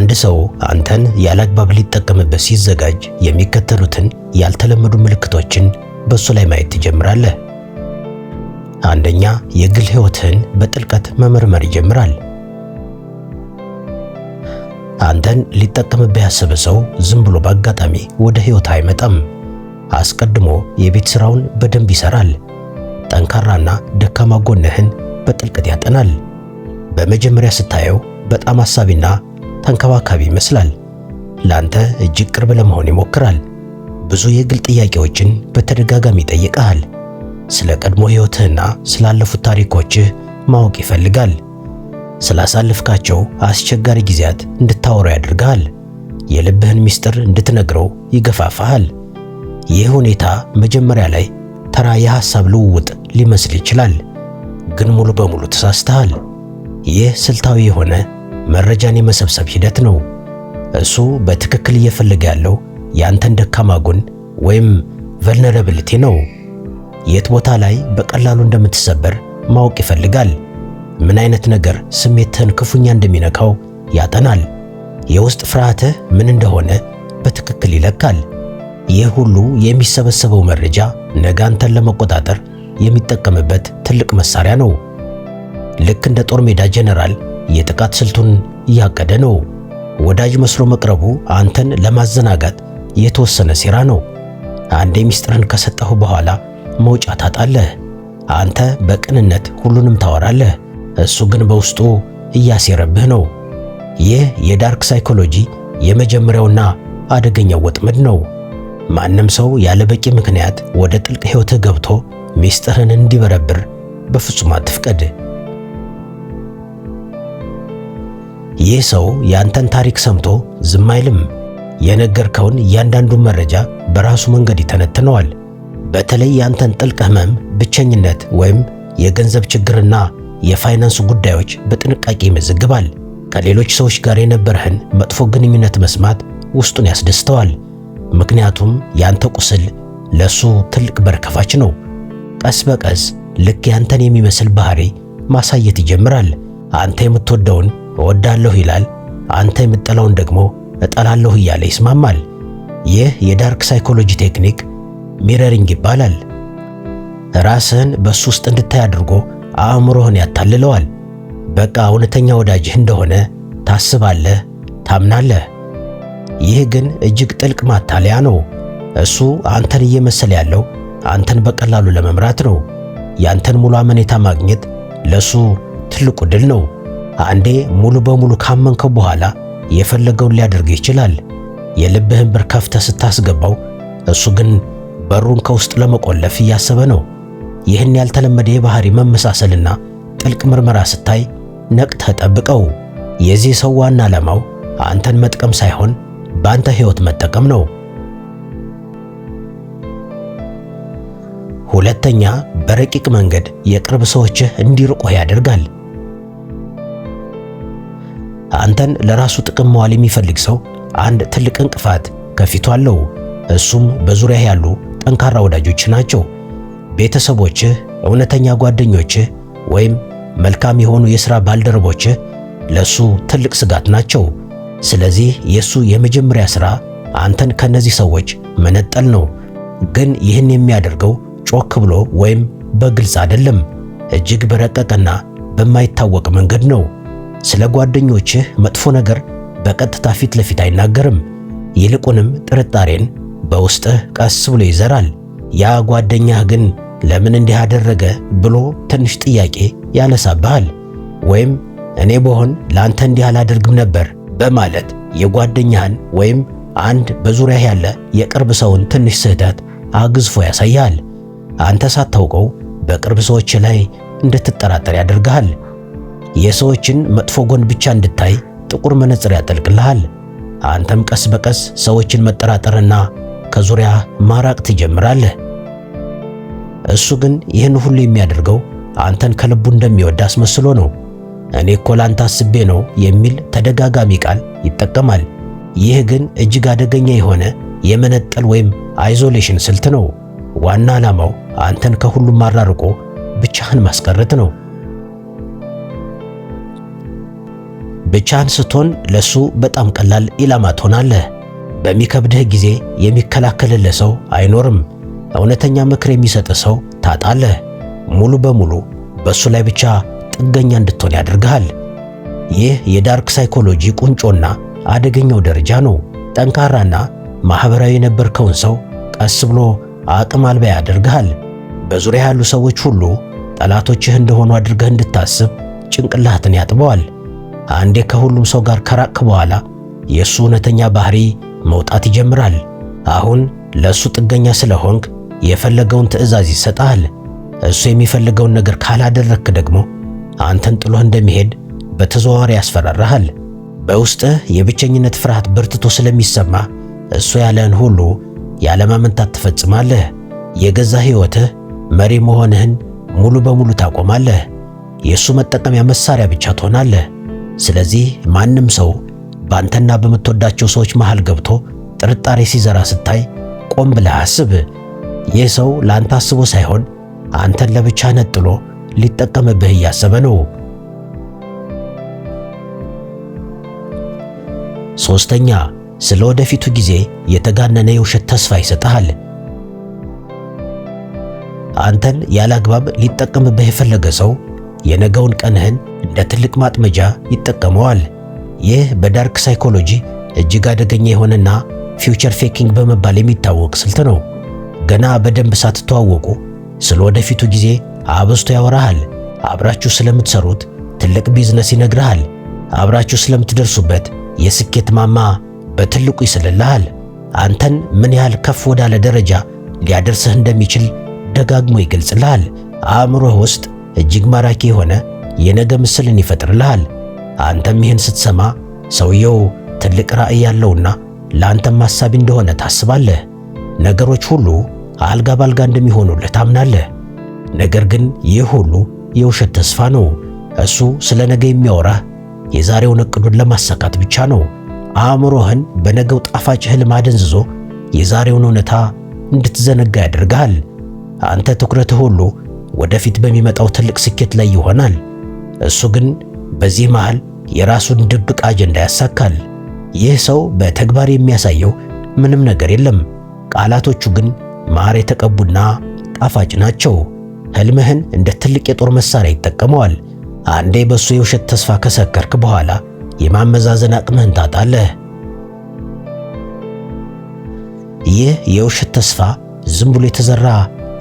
አንድ ሰው አንተን ያላግባብ ሊጠቀምበት ሲዘጋጅ የሚከተሉትን ያልተለመዱ ምልክቶችን በሱ ላይ ማየት ትጀምራለህ። አንደኛ፣ የግል ሕይወትህን በጥልቀት መመርመር ይጀምራል። አንተን ሊጠቀምበት ያሰበ ሰው ዝም ብሎ በአጋጣሚ ወደ ሕይወት አይመጣም። አስቀድሞ የቤት ሥራውን በደንብ ይሠራል። ጠንካራና ደካማ ጎንህን በጥልቀት ያጠናል። በመጀመሪያ ስታየው በጣም አሳቢና ተንከባካቢ ይመስላል። ላንተ እጅግ ቅርብ ለመሆን ይሞክራል። ብዙ የግል ጥያቄዎችን በተደጋጋሚ ይጠይቅሃል። ስለ ቀድሞ ሕይወትህና ስላለፉት ታሪኮችህ ማወቅ ይፈልጋል። ስላሳለፍካቸው አስቸጋሪ ጊዜያት እንድታወራ ያደርግሃል። የልብህን ምስጢር እንድትነግረው ይገፋፋሃል። ይህ ሁኔታ መጀመሪያ ላይ ተራ የሐሳብ ልውውጥ ሊመስል ይችላል፣ ግን ሙሉ በሙሉ ተሳስተሃል። ይህ ስልታዊ የሆነ መረጃን የመሰብሰብ ሂደት ነው። እሱ በትክክል እየፈለገ ያለው ያንተን ደካማ ጎን ወይም ቨልነራቢሊቲ ነው። የት ቦታ ላይ በቀላሉ እንደምትሰበር ማወቅ ይፈልጋል። ምን አይነት ነገር ስሜትህን ክፉኛ እንደሚነካው ያጠናል። የውስጥ ፍርሃትህ ምን እንደሆነ በትክክል ይለካል። ይህ ሁሉ የሚሰበሰበው መረጃ ነገ አንተን ለመቆጣጠር የሚጠቀምበት ትልቅ መሳሪያ ነው። ልክ እንደ ጦር ሜዳ ጄኔራል የጥቃት ስልቱን እያቀደ ነው። ወዳጅ መስሎ መቅረቡ አንተን ለማዘናጋት የተወሰነ ሴራ ነው። አንዴ ምስጢርን ከሰጠሁ በኋላ መውጫ ታጣለህ። አንተ በቅንነት ሁሉንም ታወራለህ፣ እሱ ግን በውስጡ እያሴረብህ ነው። ይህ የዳርክ ሳይኮሎጂ የመጀመሪያውና አደገኛው ወጥመድ ነው። ማንም ሰው ያለ በቂ ምክንያት ወደ ጥልቅ ሕይወትህ ገብቶ ምስጢርን እንዲበረብር በፍጹም አትፍቀድ። ይህ ሰው ያንተን ታሪክ ሰምቶ ዝም አይልም። የነገርከውን እያንዳንዱን መረጃ በራሱ መንገድ ይተነትነዋል። በተለይ ያንተን ጥልቅ ሕመም፣ ብቸኝነት ወይም የገንዘብ ችግርና የፋይናንስ ጉዳዮች በጥንቃቄ ይመዘግባል። ከሌሎች ሰዎች ጋር የነበረህን መጥፎ ግንኙነት መስማት ውስጡን ያስደስተዋል። ምክንያቱም ያንተ ቁስል ለሱ ትልቅ በር ከፋች ነው። ቀስ በቀስ ልክ ያንተን የሚመስል ባህሪ ማሳየት ይጀምራል። አንተ የምትወደውን እወዳለሁ ይላል፣ አንተ የምትጠላውን ደግሞ እጠላለሁ እያለ ይስማማል። ይህ የዳርክ ሳይኮሎጂ ቴክኒክ ሚረሪንግ ይባላል። ራስህን በሱ ውስጥ እንድታይ አድርጎ አእምሮህን ያታልለዋል። በቃ እውነተኛ ወዳጅህ እንደሆነ ታስባለህ፣ ታምናለህ። ይህ ግን እጅግ ጥልቅ ማታለያ ነው። እሱ አንተን እየመሰለ ያለው አንተን በቀላሉ ለመምራት ነው። ያንተን ሙሉ አመኔታ ማግኘት ለሱ ትልቁ ድል ነው። አንዴ ሙሉ በሙሉ ካመንከው በኋላ የፈለገውን ሊያደርግ ይችላል። የልብህን በር ከፍተህ ስታስገባው፣ እሱ ግን በሩን ከውስጥ ለመቆለፍ እያሰበ ነው። ይህን ያልተለመደ የባህሪ መመሳሰልና ጥልቅ ምርመራ ስታይ ነቅተህ ጠብቀው። የዚህ ሰው ዋና ዓላማው አንተን መጥቀም ሳይሆን በአንተ ሕይወት መጠቀም ነው። ሁለተኛ፣ በረቂቅ መንገድ የቅርብ ሰዎችህ እንዲርቁህ ያደርጋል። አንተን ለራሱ ጥቅም መዋል የሚፈልግ ሰው አንድ ትልቅ እንቅፋት ከፊቱ አለው። እሱም በዙሪያህ ያሉ ጠንካራ ወዳጆች ናቸው። ቤተሰቦችህ፣ እውነተኛ ጓደኞችህ ወይም መልካም የሆኑ የሥራ ባልደረቦችህ ለሱ ትልቅ ስጋት ናቸው። ስለዚህ የሱ የመጀመሪያ ሥራ አንተን ከነዚህ ሰዎች መነጠል ነው። ግን ይህን የሚያደርገው ጮክ ብሎ ወይም በግልጽ አይደለም። እጅግ በረቀቀና በማይታወቅ መንገድ ነው። ስለ ጓደኞችህ መጥፎ ነገር በቀጥታ ፊት ለፊት አይናገርም። ይልቁንም ጥርጣሬን በውስጥህ ቀስ ብሎ ይዘራል። ያ ጓደኛህ ግን ለምን እንዲህ አደረገ ብሎ ትንሽ ጥያቄ ያነሳብሃል። ወይም እኔ በሆን ለአንተ እንዲህ አላደርግም ነበር በማለት የጓደኛህን ወይም አንድ በዙሪያህ ያለ የቅርብ ሰውን ትንሽ ስህተት አግዝፎ ያሳያል። አንተ ሳታውቀው በቅርብ ሰዎች ላይ እንድትጠራጠር ያደርግሃል። የሰዎችን መጥፎ ጎን ብቻ እንድታይ ጥቁር መነጽር ያጠልቅልሃል። አንተም ቀስ በቀስ ሰዎችን መጠራጠርና ከዙሪያ ማራቅ ትጀምራለህ። እሱ ግን ይህን ሁሉ የሚያደርገው አንተን ከልቡ እንደሚወድ አስመስሎ ነው። እኔ እኮ ላንተ አስቤ ነው የሚል ተደጋጋሚ ቃል ይጠቀማል። ይህ ግን እጅግ አደገኛ የሆነ የመነጠል ወይም አይዞሌሽን ስልት ነው። ዋና ዓላማው አንተን ከሁሉም አራርቆ ብቻህን ማስቀረት ነው። ብቻህን ስትሆን ለሱ በጣም ቀላል ኢላማ ትሆናለህ። በሚከብድህ ጊዜ የሚከላከልልህ ሰው አይኖርም። እውነተኛ ምክር የሚሰጥህ ሰው ታጣለህ። ሙሉ በሙሉ በሱ ላይ ብቻ ጥገኛ እንድትሆን ያደርግሃል። ይህ የዳርክ ሳይኮሎጂ ቁንጮና አደገኛው ደረጃ ነው። ጠንካራና ማህበራዊ የነበርከውን ሰው ቀስ ብሎ አቅም አልባ ያደርግሃል። በዙሪያ ያሉ ሰዎች ሁሉ ጠላቶችህ እንደሆኑ አድርገህ እንድታስብ ጭንቅላትን ያጥበዋል። አንዴ ከሁሉም ሰው ጋር ከራቅክ በኋላ የእሱ እውነተኛ ባህሪ መውጣት ይጀምራል። አሁን ለእሱ ጥገኛ ስለሆንክ የፈለገውን ትዕዛዝ ይሰጣል። እሱ የሚፈልገውን ነገር ካላደረግክ ደግሞ አንተን ጥሎህ እንደሚሄድ በተዘዋዋሪ ያስፈራራሃል። በውስጥህ የብቸኝነት ፍርሃት በርትቶ ስለሚሰማ እሱ ያለህን ሁሉ ያለማመንታት ትፈጽማለህ። የገዛ ሕይወትህ መሪ መሆንህን ሙሉ በሙሉ ታቆማለህ። የእሱ መጠቀሚያ መሳሪያ ብቻ ትሆናለህ። ስለዚህ ማንም ሰው ባንተና በምትወዳቸው ሰዎች መሃል ገብቶ ጥርጣሬ ሲዘራ ስታይ ቆም ብለህ አስብ። ይህ ሰው ለአንተ አስቦ ሳይሆን አንተን ለብቻ ነጥሎ ሊጠቀምብህ እያሰበ ነው። ሶስተኛ፣ ስለ ወደፊቱ ጊዜ የተጋነነ የውሸት ተስፋ ይሰጥሃል። አንተን ያላግባብ ሊጠቀምብህ የፈለገ ሰው የነገውን ቀንህን እንደ ትልቅ ማጥመጃ ይጠቀመዋል። ይህ በዳርክ ሳይኮሎጂ እጅግ አደገኛ የሆነና ፊውቸር ፌኪንግ በመባል የሚታወቅ ስልት ነው። ገና በደንብ ሳትተዋወቁ ስለ ወደፊቱ ጊዜ አብዝቶ ያወራሃል። አብራችሁ ስለምትሰሩት ትልቅ ቢዝነስ ይነግርሃል። አብራችሁ ስለምትደርሱበት የስኬት ማማ በትልቁ ይስልልሃል። አንተን ምን ያህል ከፍ ወዳለ ደረጃ ሊያደርስህ እንደሚችል ደጋግሞ ይገልጽልሃል። አእምሮህ ውስጥ እጅግ ማራኪ የሆነ የነገ ምስልን ይፈጥርልሃል። አንተም ይህን ስትሰማ ሰውየው ትልቅ ራዕይ ያለውና ለአንተም አሳቢ እንደሆነ ታስባለህ። ነገሮች ሁሉ አልጋ ባልጋ እንደሚሆኑልህ ታምናለህ። ነገር ግን ይህ ሁሉ የውሸት ተስፋ ነው። እሱ ስለ ነገ የሚያወራህ የዛሬውን ዕቅዱን ለማሳካት ብቻ ነው። አእምሮህን በነገው ጣፋጭ ህልም አደንዝዞ የዛሬውን እውነታ እንድትዘነጋ ያደርግሃል። አንተ ትኩረትህ ሁሉ ወደፊት በሚመጣው ትልቅ ስኬት ላይ ይሆናል። እሱ ግን በዚህ መሃል የራሱን ድብቅ አጀንዳ ያሳካል። ይህ ሰው በተግባር የሚያሳየው ምንም ነገር የለም። ቃላቶቹ ግን ማር የተቀቡና ጣፋጭ ናቸው። ህልምህን እንደ ትልቅ የጦር መሳሪያ ይጠቀመዋል። አንዴ በሱ የውሸት ተስፋ ከሰከርክ በኋላ የማመዛዘን አቅምህን ታጣለህ። ይህ የውሸት ተስፋ ዝም ብሎ የተዘራ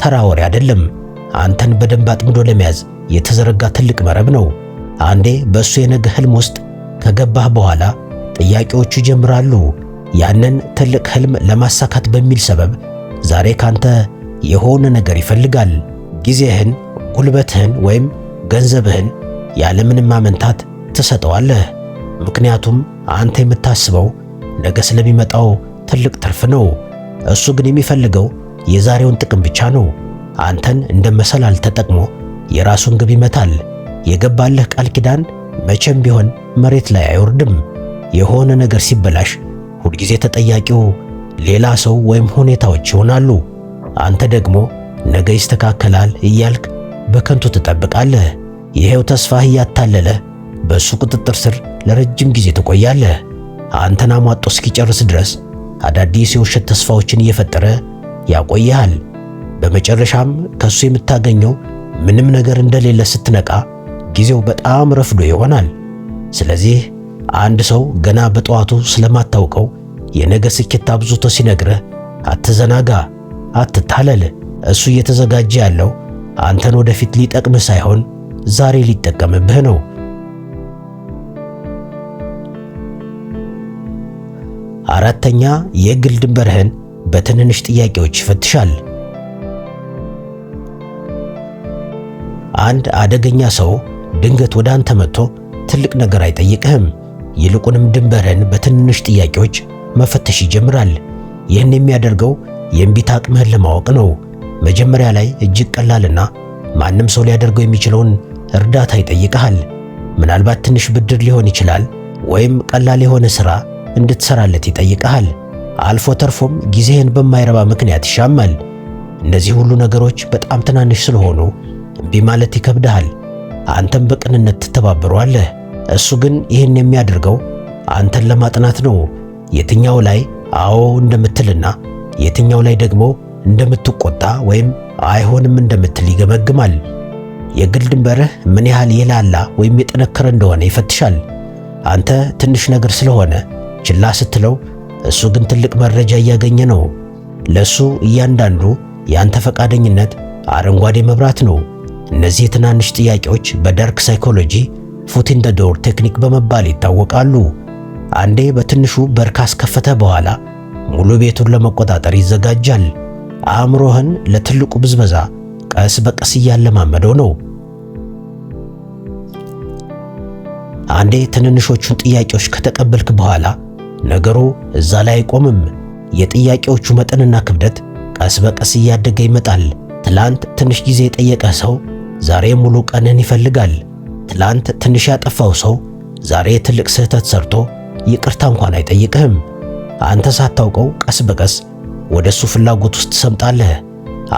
ተራ ወሬ አይደለም። አንተን በደንብ አጥምዶ ለመያዝ የተዘረጋ ትልቅ መረብ ነው። አንዴ በሱ የነገ ህልም ውስጥ ከገባህ በኋላ ጥያቄዎቹ ይጀምራሉ። ያንን ትልቅ ህልም ለማሳካት በሚል ሰበብ ዛሬ ካንተ የሆነ ነገር ይፈልጋል። ጊዜህን፣ ጉልበትህን ወይም ገንዘብህን ያለምንም ማመንታት ትሰጠዋለህ። ምክንያቱም አንተ የምታስበው ነገ ስለሚመጣው ትልቅ ትርፍ ነው። እሱ ግን የሚፈልገው የዛሬውን ጥቅም ብቻ ነው። አንተን እንደ መሰላል ተጠቅሞ የራሱን ግብ ይመታል። የገባልህ ቃል ኪዳን መቼም ቢሆን መሬት ላይ አይወርድም። የሆነ ነገር ሲበላሽ ሁልጊዜ ተጠያቂው ሌላ ሰው ወይም ሁኔታዎች ይሆናሉ። አንተ ደግሞ ነገ ይስተካከላል እያልክ በከንቱ ትጠብቃለህ። ይሄው ተስፋህ እያታለለ በሱ ቁጥጥር ስር ለረጅም ጊዜ ትቆያለህ። አንተን አሟጦ እስኪጨርስ ድረስ አዳዲስ የውሸት ተስፋዎችን እየፈጠረ ያቆይሃል። በመጨረሻም ከሱ የምታገኘው ምንም ነገር እንደሌለ ስትነቃ ጊዜው በጣም ረፍዶ ይሆናል። ስለዚህ አንድ ሰው ገና በጠዋቱ ስለማታውቀው የነገ ስኬት አብዝቶ ሲነግርህ አትዘናጋ፣ አትታለል። እሱ እየተዘጋጀ ያለው አንተን ወደፊት ሊጠቅምህ ሳይሆን ዛሬ ሊጠቀምብህ ነው። አራተኛ፣ የግል ድንበርህን በትንንሽ ጥያቄዎች ይፈትሻል። አንድ አደገኛ ሰው ድንገት ወደ አንተ መጥቶ ትልቅ ነገር አይጠይቅህም። ይልቁንም ድንበርህን በትንንሽ ጥያቄዎች መፈተሽ ይጀምራል። ይህን የሚያደርገው የእምቢታ አቅምህን ለማወቅ ነው። መጀመሪያ ላይ እጅግ ቀላልና ማንም ሰው ሊያደርገው የሚችለውን እርዳታ ይጠይቅሃል። ምናልባት ትንሽ ብድር ሊሆን ይችላል፣ ወይም ቀላል የሆነ ሥራ እንድትሰራለት ይጠይቅሃል። አልፎ ተርፎም ጊዜህን በማይረባ ምክንያት ይሻማል። እነዚህ ሁሉ ነገሮች በጣም ትናንሽ ስለሆኑ እምቢ ማለት ይከብድሃል። አንተም በቅንነት ትተባበረዋለህ። እሱ ግን ይህን የሚያደርገው አንተን ለማጥናት ነው። የትኛው ላይ አዎ እንደምትልና የትኛው ላይ ደግሞ እንደምትቆጣ ወይም አይሆንም እንደምትል ይገመግማል። የግል ድንበርህ ምን ያህል የላላ ወይም የጠነከረ እንደሆነ ይፈትሻል። አንተ ትንሽ ነገር ስለሆነ ችላ ስትለው፣ እሱ ግን ትልቅ መረጃ እያገኘ ነው። ለሱ እያንዳንዱ ያንተ ፈቃደኝነት አረንጓዴ መብራት ነው። እነዚህ ትናንሽ ጥያቄዎች በዳርክ ሳይኮሎጂ ፉት ኢን ዘ ዶር ቴክኒክ በመባል ይታወቃሉ። አንዴ በትንሹ በር ካስከፈተ በኋላ ሙሉ ቤቱን ለመቆጣጠር ይዘጋጃል። አእምሮህን ለትልቁ ብዝበዛ ቀስ በቀስ እያለማመደው ነው። አንዴ ትንንሾቹን ጥያቄዎች ከተቀበልክ በኋላ ነገሩ እዛ ላይ አይቆምም። የጥያቄዎቹ መጠንና ክብደት ቀስ በቀስ እያደገ ይመጣል። ትላንት ትንሽ ጊዜ የጠየቀ ሰው ዛሬ ሙሉ ቀንን ይፈልጋል። ትላንት ትንሽ ያጠፋው ሰው ዛሬ ትልቅ ስህተት ሰርቶ ይቅርታ እንኳን አይጠይቅህም። አንተ ሳታውቀው ቀስ በቀስ ወደሱ ፍላጎት ውስጥ ትሰምጣለህ።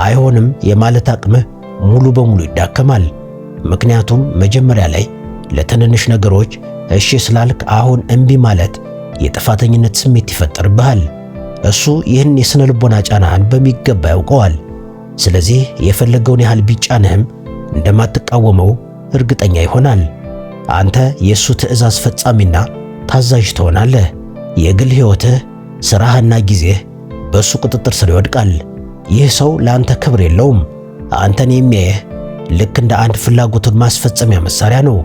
አይሆንም የማለት አቅምህ ሙሉ በሙሉ ይዳከማል። ምክንያቱም መጀመሪያ ላይ ለትንንሽ ነገሮች እሺ ስላልክ አሁን እምቢ ማለት የጥፋተኝነት ስሜት ይፈጠርብሃል። እሱ ይህን የስነ ልቦና ጫናህን በሚገባ ያውቀዋል። ስለዚህ የፈለገውን ያህል ቢጫንህም እንደማትቃወመው እርግጠኛ ይሆናል። አንተ የእሱ ትዕዛዝ ፈጻሚና ታዛዥ ትሆናለህ። የግል ሕይወትህ፣ ሥራህና ጊዜህ በእሱ ቁጥጥር ስር ይወድቃል። ይህ ሰው ለአንተ ክብር የለውም። አንተን የሚያየህ ልክ እንደ አንድ ፍላጎቱን ማስፈጸሚያ መሳሪያ ነው።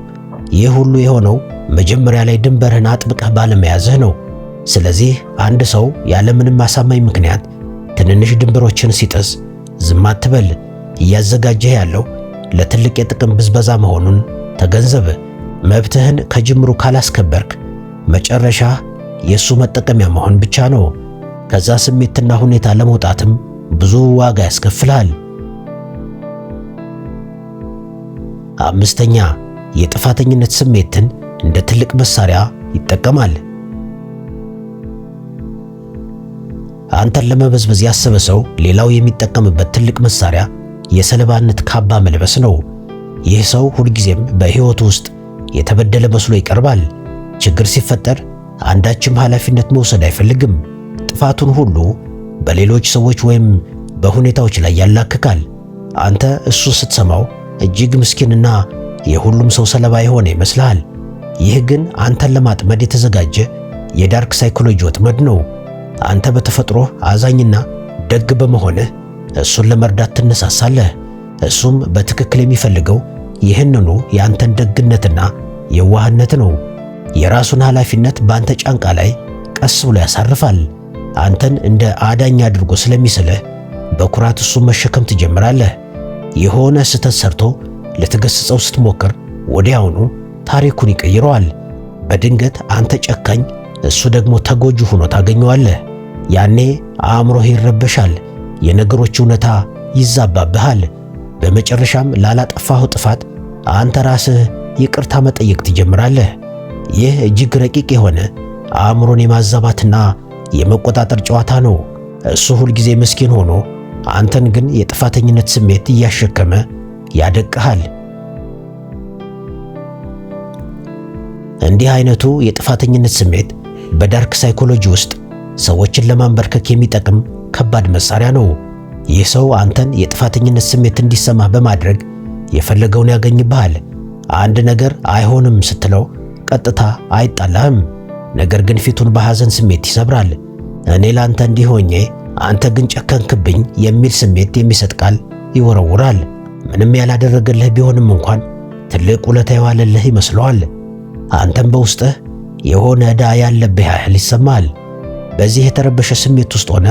ይህ ሁሉ የሆነው መጀመሪያ ላይ ድንበርህን አጥብቀህ ባለመያዝህ ነው። ስለዚህ አንድ ሰው ያለምንም አሳማኝ ምክንያት ትንንሽ ድንበሮችን ሲጥስ ዝም አትበል። እያዘጋጀህ ያለው ለትልቅ የጥቅም ብዝበዛ መሆኑን ተገንዘብ። መብትህን ከጅምሩ ካላስከበርክ መጨረሻ የእሱ መጠቀሚያ መሆን ብቻ ነው። ከዛ ስሜትና ሁኔታ ለመውጣትም ብዙ ዋጋ ያስከፍልሃል። አምስተኛ፣ የጥፋተኝነት ስሜትን እንደ ትልቅ መሳሪያ ይጠቀማል። አንተን ለመበዝበዝ ያሰበ ሰው ሌላው የሚጠቀምበት ትልቅ መሳሪያ የሰለባነት ካባ መልበስ ነው። ይህ ሰው ሁልጊዜም በሕይወቱ ውስጥ የተበደለ መስሎ ይቀርባል። ችግር ሲፈጠር አንዳችም ኃላፊነት መውሰድ አይፈልግም። ጥፋቱን ሁሉ በሌሎች ሰዎች ወይም በሁኔታዎች ላይ ያላክካል። አንተ እሱን ስትሰማው እጅግ ምስኪንና የሁሉም ሰው ሰለባ የሆነ ይመስልሃል። ይህ ግን አንተን ለማጥመድ የተዘጋጀ የዳርክ ሳይኮሎጂ ወጥመድ ነው። አንተ በተፈጥሮህ አዛኝና ደግ በመሆንህ እሱን ለመርዳት ትነሳሳለህ። እሱም በትክክል የሚፈልገው ይህንኑ የአንተን ደግነትና የዋህነት ነው። የራሱን ኃላፊነት በአንተ ጫንቃ ላይ ቀስ ብሎ ያሳርፋል። አንተን እንደ አዳኝ አድርጎ ስለሚስልህ በኩራት እሱን መሸከም ትጀምራለህ። የሆነ ስህተት ሰርቶ ልትገስጸው ስትሞክር ወዲያውኑ ታሪኩን ይቀይረዋል። በድንገት አንተ ጨካኝ፣ እሱ ደግሞ ተጎጂ ሆኖ ታገኘዋለህ። ያኔ አእምሮህ ይረበሻል፣ የነገሮች እውነታ ይዛባብሃል። በመጨረሻም ላላጠፋኸው ጥፋት አንተ ራስህ ይቅርታ መጠየቅ ትጀምራለህ። ይህ እጅግ ረቂቅ የሆነ አእምሮን የማዛባትና የመቆጣጠር ጨዋታ ነው። እሱ ሁልጊዜ ምስኪን ሆኖ አንተን ግን የጥፋተኝነት ስሜት እያሸከመ ያደቅሃል። እንዲህ አይነቱ የጥፋተኝነት ስሜት በዳርክ ሳይኮሎጂ ውስጥ ሰዎችን ለማንበርከክ የሚጠቅም ከባድ መሳሪያ ነው። ይህ ሰው አንተን የጥፋተኝነት ስሜት እንዲሰማህ በማድረግ የፈለገውን ያገኝብሃል። አንድ ነገር አይሆንም ስትለው ቀጥታ አይጣላህም፣ ነገር ግን ፊቱን በሐዘን ስሜት ይሰብራል። እኔ ላንተ እንዲህ ሆኜ አንተ ግን ጨከንክብኝ የሚል ስሜት የሚሰጥ ቃል ይወረውራል። ምንም ያላደረገልህ ቢሆንም እንኳን ትልቅ ውለታ የዋለልህ ይመስለዋል። አንተም በውስጥህ የሆነ ዕዳ ያለብህ ያህል ይሰማሃል። በዚህ የተረበሸ ስሜት ውስጥ ሆነ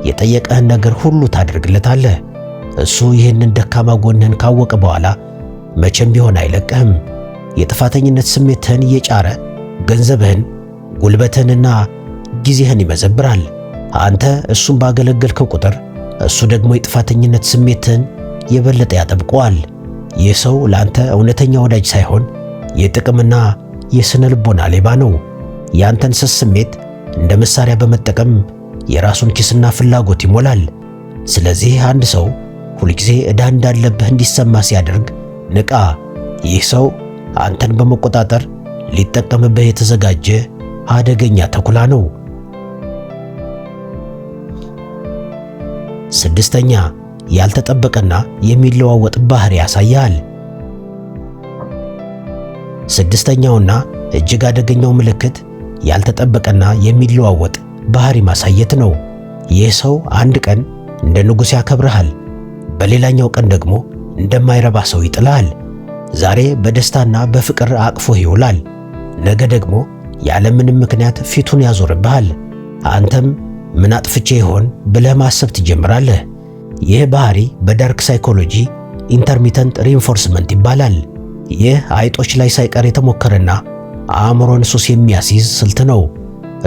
የጠየቀህን ነገር ሁሉ ታደርግለታለህ። እሱ ይህንን ደካማ ጎንህን ካወቀ በኋላ መቼም ቢሆን አይለቅህም። የጥፋተኝነት ስሜትህን እየጫረ ገንዘብህን፣ ጉልበትህንና ጊዜህን ይመዘብራል። አንተ እሱን ባገለገልከው ቁጥር እሱ ደግሞ የጥፋተኝነት ስሜትህን የበለጠ ያጠብቀዋል። ይህ ሰው ለአንተ እውነተኛ ወዳጅ ሳይሆን የጥቅምና የስነ ልቦና ሌባ ነው። ያንተን ስስ ስሜት እንደ መሳሪያ በመጠቀም የራሱን ኪስና ፍላጎት ይሞላል። ስለዚህ አንድ ሰው ሁልጊዜ ዕዳ እንዳለብህ እንዲሰማ ሲያደርግ ንቃ። ይህ ሰው አንተን በመቆጣጠር ሊጠቀምብህ የተዘጋጀ አደገኛ ተኩላ ነው። ስድስተኛ ያልተጠበቀና የሚለዋወጥ ባህሪ ያሳያል። ስድስተኛውና እጅግ አደገኛው ምልክት ያልተጠበቀና የሚለዋወጥ ባህሪ ማሳየት ነው። ይህ ሰው አንድ ቀን እንደ ንጉሥ ያከብርሃል፣ በሌላኛው ቀን ደግሞ እንደማይረባ ሰው ይጥልሃል። ዛሬ በደስታና በፍቅር አቅፎህ ይውላል፣ ነገ ደግሞ ያለምንም ምክንያት ፊቱን ያዞርብሃል። አንተም ምን አጥፍቼ ይሆን ብለህ ማሰብ ትጀምራለህ። ይህ ባህሪ በዳርክ ሳይኮሎጂ ኢንተርሚተንት ሪኢንፎርስመንት ይባላል። ይህ አይጦች ላይ ሳይቀር የተሞከረና አእምሮን ሱስ የሚያስይዝ ስልት ነው።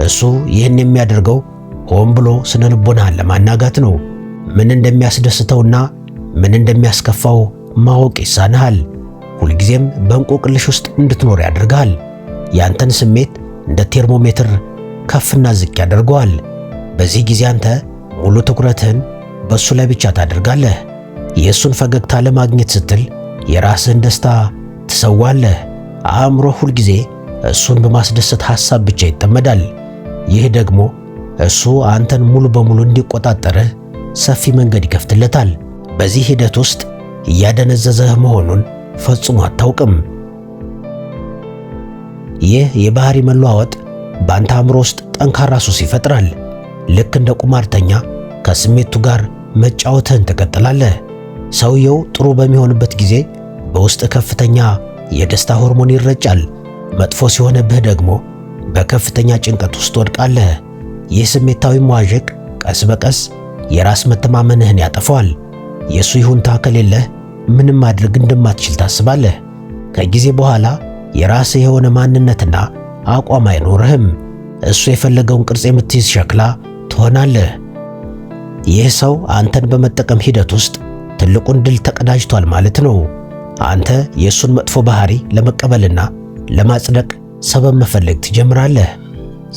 እሱ ይህን የሚያደርገው ሆን ብሎ ስነ ልቦናህን ለማናጋት ነው። ምን እንደሚያስደስተውና ምን እንደሚያስከፋው ማወቅ ይሳንሃል። ሁልጊዜም በእንቆቅልሽ ውስጥ እንድትኖር ያደርግሃል። ያንተን ስሜት እንደ ቴርሞሜትር ከፍና ዝቅ ያደርገዋል። በዚህ ጊዜ አንተ ሙሉ ትኩረትህን በእሱ ላይ ብቻ ታደርጋለህ። የእሱን ፈገግታ ለማግኘት ስትል የራስህን ደስታ ትሰዋለህ። አእምሮህ ሁልጊዜ እሱን በማስደሰት ሐሳብ ብቻ ይጠመዳል። ይህ ደግሞ እሱ አንተን ሙሉ በሙሉ እንዲቆጣጠርህ ሰፊ መንገድ ይከፍትለታል። በዚህ ሂደት ውስጥ እያደነዘዘህ መሆኑን ፈጽሞ አታውቅም። ይህ የባህሪ መለዋወጥ በአንተ አእምሮ ውስጥ ጠንካራ ሱስ ይፈጥራል። ልክ እንደ ቁማርተኛ ከስሜቱ ጋር መጫወትህን ትቀጥላለህ። ሰውየው ጥሩ በሚሆንበት ጊዜ በውስጥ ከፍተኛ የደስታ ሆርሞን ይረጫል። መጥፎ ሲሆንብህ ደግሞ በከፍተኛ ጭንቀት ውስጥ ወድቃለህ። ይህ ስሜታዊ መዋዠቅ ቀስ በቀስ የራስ መተማመንህን ያጠፋዋል። የእሱ ይሁንታ ከሌለህ ምንም ማድረግ እንደማትችል ታስባለህ። ከጊዜ በኋላ የራስህ የሆነ ማንነትና አቋም አይኖርህም። እሱ የፈለገውን ቅርጽ የምትይዝ ሸክላ ትሆናለህ። ይህ ሰው አንተን በመጠቀም ሂደት ውስጥ ትልቁን ድል ተቀዳጅቷል ማለት ነው። አንተ የእሱን መጥፎ ባህሪ ለመቀበልና ለማጽደቅ ሰበብ መፈለግ ትጀምራለህ።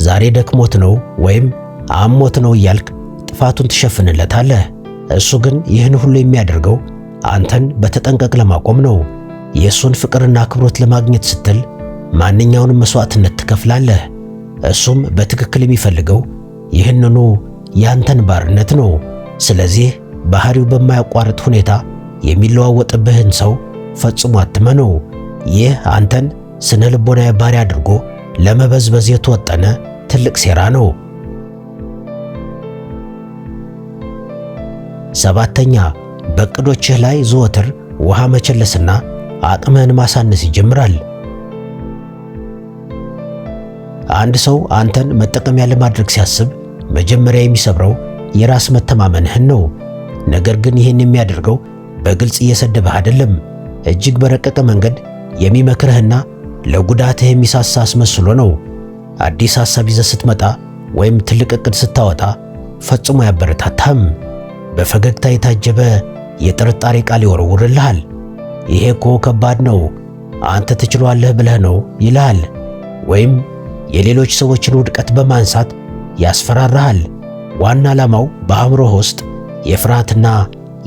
ዛሬ ደክሞት ነው ወይም አሞት ነው እያልክ ጥፋቱን ትሸፍንለታለህ። እሱ ግን ይህን ሁሉ የሚያደርገው አንተን በተጠንቀቅ ለማቆም ነው። የእሱን ፍቅርና አክብሮት ለማግኘት ስትል ማንኛውንም መስዋዕትነት ትከፍላለህ። እሱም በትክክል የሚፈልገው ይህንኑ ያንተን ባርነት ነው። ስለዚህ ባህሪው በማያቋርጥ ሁኔታ የሚለዋወጥብህን ሰው ፈጽሞ አትመነው። ይህ አንተን ስነ ልቦናዊ ባሪያ አድርጎ ለመበዝበዝ የተወጠነ ትልቅ ሴራ ነው። ሰባተኛ በእቅዶችህ ላይ ዘወትር ውሃ መቸለስና አቅምህን ማሳነስ ይጀምራል። አንድ ሰው አንተን መጠቀሚያ ለማድረግ ሲያስብ መጀመሪያ የሚሰብረው የራስ መተማመንህን ነው። ነገር ግን ይህን የሚያደርገው በግልጽ እየሰደበህ አይደለም። እጅግ በረቀቀ መንገድ የሚመክርህና ለጉዳትህ የሚሳሳ አስመስሎ ነው። አዲስ ሐሳብ ይዘህ ስትመጣ ወይም ትልቅ ዕቅድ ስታወጣ ፈጽሞ ያበረታታህም። በፈገግታ የታጀበ የጥርጣሬ ቃል ይወረውርልሃል። ይሄ እኮ ከባድ ነው፣ አንተ ትችሏለህ ብለህ ነው ይልሃል። ወይም የሌሎች ሰዎችን ውድቀት በማንሳት ያስፈራራሃል። ዋና ዓላማው በአእምሮህ ውስጥ የፍርሃትና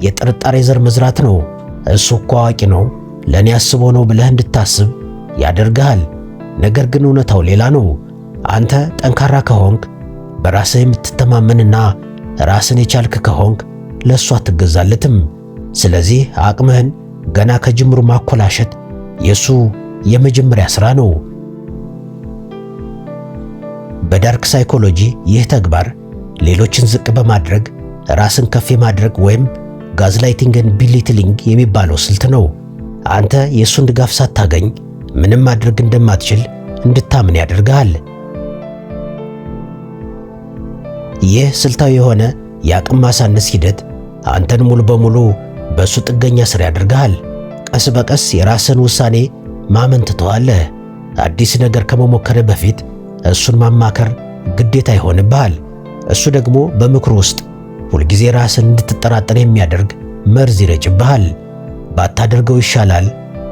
የጥርጣሬ ዘር መዝራት ነው። እሱ እኮ አዋቂ ነው፣ ለእኔ አስቦ ነው ብለህ እንድታስብ ያደርግሃል። ነገር ግን እውነታው ሌላ ነው። አንተ ጠንካራ ከሆንክ፣ በራስህ የምትተማመንና ራስን የቻልክ ከሆንክ ለእሱ አትገዛለትም። ስለዚህ አቅምህን ገና ከጅምሩ ማኮላሸት የእሱ የመጀመሪያ ሥራ ነው። በዳርክ ሳይኮሎጂ ይህ ተግባር ሌሎችን ዝቅ በማድረግ ራስን ከፍ የማድረግ ወይም ጋዝላይቲንግን ቢሊትሊንግ የሚባለው ስልት ነው። አንተ የእሱን ድጋፍ ሳታገኝ ምንም ማድረግ እንደማትችል እንድታምን ያደርግሃል። ይህ ስልታዊ የሆነ የአቅም ማሳነስ ሂደት አንተን ሙሉ በሙሉ በእሱ ጥገኛ ስር ያደርግሃል። ቀስ በቀስ የራስን ውሳኔ ማመን ትተዋለህ። አዲስ ነገር ከመሞከርህ በፊት እሱን ማማከር ግዴታ ይሆንብሃል። እሱ ደግሞ በምክሩ ውስጥ ሁልጊዜ ራስን እንድትጠራጠር የሚያደርግ መርዝ ይረጭብሃል። ባታደርገው ይሻላል፣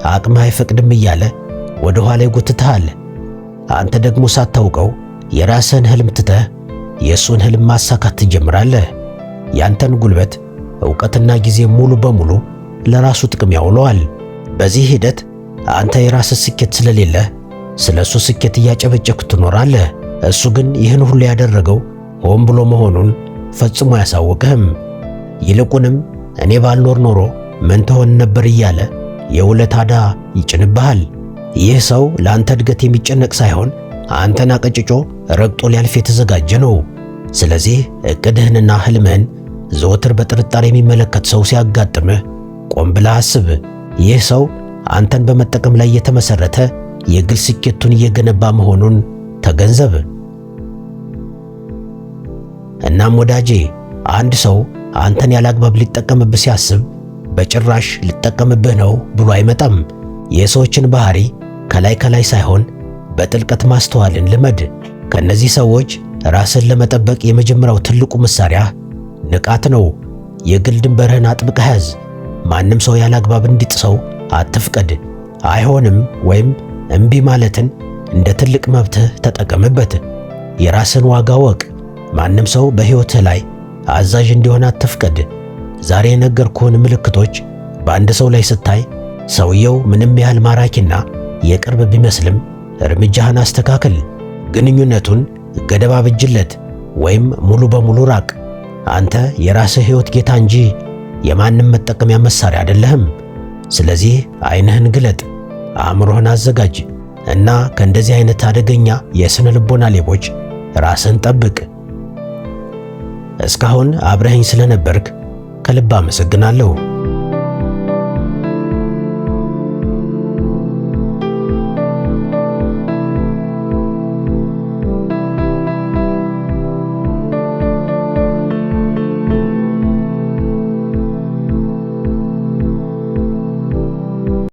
አቅምህ አይፈቅድም እያለ ወደ ኋላ ይጎትትሃል። አንተ ደግሞ ሳታውቀው የራስህን ህልም ትተህ የእሱን ህልም ማሳካት ትጀምራለህ። ያንተን ጉልበት፣ ዕውቀትና ጊዜ ሙሉ በሙሉ ለራሱ ጥቅም ያውለዋል። በዚህ ሂደት አንተ የራስህ ስኬት ስለሌለህ ስለሱ ስኬት እያጨበጨብክ ትኖራለህ። እሱ ግን ይህን ሁሉ ያደረገው ሆን ብሎ መሆኑን ፈጽሞ አያሳውቅህም። ይልቁንም እኔ ባልኖር ኖሮ ምን ትሆን ነበር እያለ የውለታ ዕዳ ይጭንብሃል። ይህ ሰው ለአንተ እድገት የሚጨነቅ ሳይሆን አንተን አቀጭጮ ረግጦ ሊያልፍ የተዘጋጀ ነው። ስለዚህ ዕቅድህንና ሕልምህን ዘወትር በጥርጣሬ የሚመለከት ሰው ሲያጋጥምህ ቆም ብለህ አስብ። ይህ ሰው አንተን በመጠቀም ላይ የተመሰረተ የግል ስኬቱን እየገነባ መሆኑን ተገንዘብ። እናም ወዳጄ፣ አንድ ሰው አንተን ያላግባብ ሊጠቀምብህ ሲያስብ በጭራሽ ሊጠቀምብህ ነው ብሎ አይመጣም። የሰዎችን ባህሪ ከላይ ከላይ ሳይሆን በጥልቀት ማስተዋልን ልመድ። ከነዚህ ሰዎች ራስን ለመጠበቅ የመጀመሪያው ትልቁ መሳሪያ ንቃት ነው። የግል ድንበርህን አጥብቀህ ያዝ። ማንም ሰው ያላግባብ እንዲጥሰው አትፍቀድ። አይሆንም ወይም እምቢ ማለትን እንደ ትልቅ መብትህ ተጠቀምበት። የራስን ዋጋ ወቅ። ማንም ሰው በሕይወትህ ላይ አዛዥ እንዲሆን አትፍቀድ። ዛሬ የነገርኩህን ምልክቶች በአንድ ሰው ላይ ስታይ ሰውየው ምንም ያህል ማራኪና የቅርብ ቢመስልም እርምጃህን አስተካክል። ግንኙነቱን ገደብ አብጅለት ወይም ሙሉ በሙሉ ራቅ። አንተ የራስህ ሕይወት ጌታ እንጂ የማንም መጠቀሚያ መሳሪያ አይደለህም። ስለዚህ ዓይንህን ግለጥ፣ አእምሮህን አዘጋጅ እና ከእንደዚህ አይነት አደገኛ የስነ ልቦና ሌቦች ራስህን ጠብቅ። እስካሁን አብረኸኝ ስለነበርክ ከልብ አመሰግናለሁ።